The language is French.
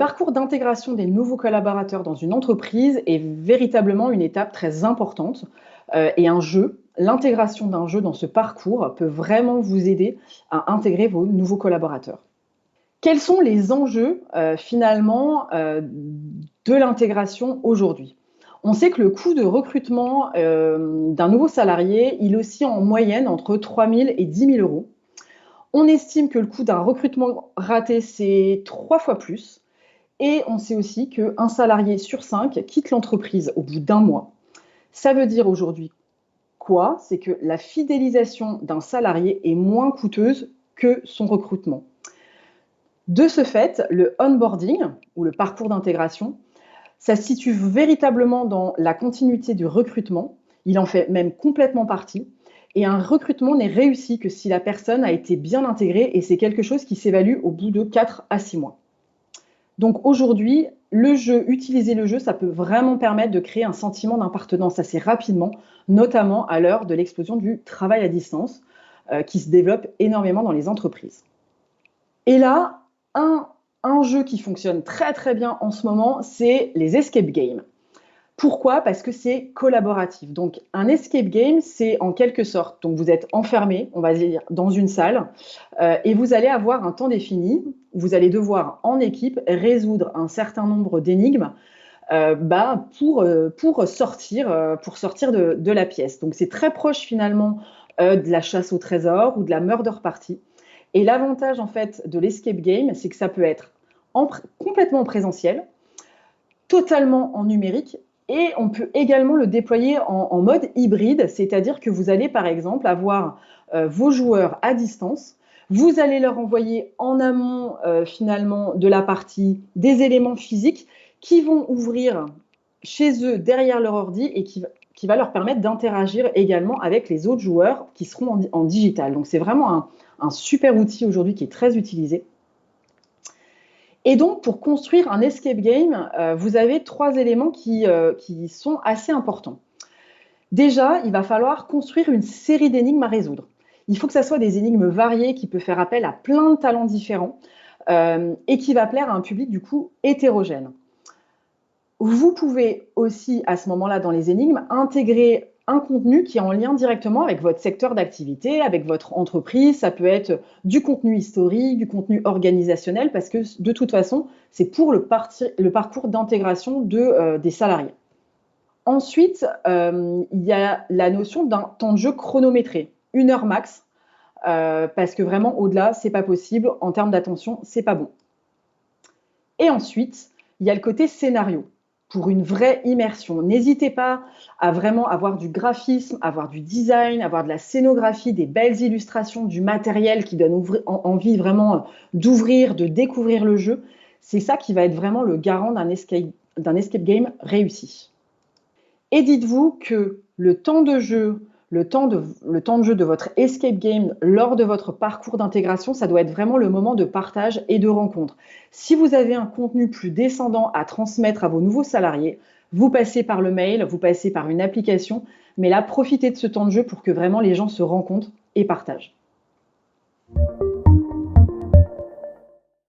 parcours d'intégration des nouveaux collaborateurs dans une entreprise est véritablement une étape très importante et l'intégration d'un jeu dans ce parcours peut vraiment vous aider à intégrer vos nouveaux collaborateurs. Quels sont les enjeux finalement de l'intégration aujourd'hui? On sait que le coût de recrutement d'un nouveau salarié, il oscille en moyenne entre 3 000 et 10 000 euros. On estime que le coût d'un recrutement raté, c'est 3 fois plus. Et on sait aussi qu'un salarié sur 5 quitte l'entreprise au bout d'un mois. Ça veut dire aujourd'hui quoi? C'est que la fidélisation d'un salarié est moins coûteuse que son recrutement. De ce fait, le onboarding, ou le parcours d'intégration, ça se situe véritablement dans la continuité du recrutement. Il en fait même complètement partie. Et un recrutement n'est réussi que si la personne a été bien intégrée et c'est quelque chose qui s'évalue au bout de 4 à 6 mois. Donc aujourd'hui, utiliser le jeu, ça peut vraiment permettre de créer un sentiment d'appartenance assez rapidement, notamment à l'heure de l'explosion du travail à distance, qui se développe énormément dans les entreprises. Et là, un jeu qui fonctionne très très bien en ce moment, c'est les escape games. Pourquoi? Parce que c'est collaboratif. Donc, un escape game, c'est en quelque sorte, donc vous êtes enfermé, on va dire, dans une salle, et vous allez avoir un temps défini. Vous allez devoir, en équipe, résoudre un certain nombre d'énigmes pour sortir de la pièce. Donc, c'est très proche finalement de la chasse au trésor ou de la murder party. Et l'avantage en fait de l'escape game, c'est que ça peut être complètement en présentiel, totalement en numérique. Et on peut également le déployer en mode hybride, c'est-à-dire que vous allez par exemple avoir vos joueurs à distance, vous allez leur envoyer en amont finalement de la partie des éléments physiques qui vont ouvrir chez eux derrière leur ordi et qui va leur permettre d'interagir également avec les autres joueurs qui seront en digital. Donc c'est vraiment un super outil aujourd'hui qui est très utilisé. Et donc, pour construire un escape game, vous avez 3 éléments qui sont assez importants. Déjà, il va falloir construire une série d'énigmes à résoudre. Il faut que ça soit des énigmes variées qui peuvent faire appel à plein de talents différents et qui va plaire à un public du coup hétérogène. Vous pouvez aussi, à ce moment-là, dans les énigmes, intégrer un contenu qui est en lien directement avec votre secteur d'activité, avec votre entreprise. Ça peut être du contenu historique, du contenu organisationnel, parce que de toute façon, c'est pour le parcours d'intégration des salariés. Ensuite, il y a la notion d'un temps de jeu chronométré, 1 heure max, parce que vraiment, au-delà, c'est pas possible. En termes d'attention, c'est pas bon. Et ensuite, il y a le côté scénario. Pour une vraie immersion. N'hésitez pas à vraiment avoir du graphisme, avoir du design, avoir de la scénographie, des belles illustrations, du matériel qui donne envie vraiment d'ouvrir, de découvrir le jeu. C'est ça qui va être vraiment le garant d'un escape game réussi. Et dites-vous que le temps de jeu de votre escape game lors de votre parcours d'intégration, ça doit être vraiment le moment de partage et de rencontre. Si vous avez un contenu plus descendant à transmettre à vos nouveaux salariés, vous passez par le mail, vous passez par une application, mais là, profitez de ce temps de jeu pour que vraiment les gens se rencontrent et partagent.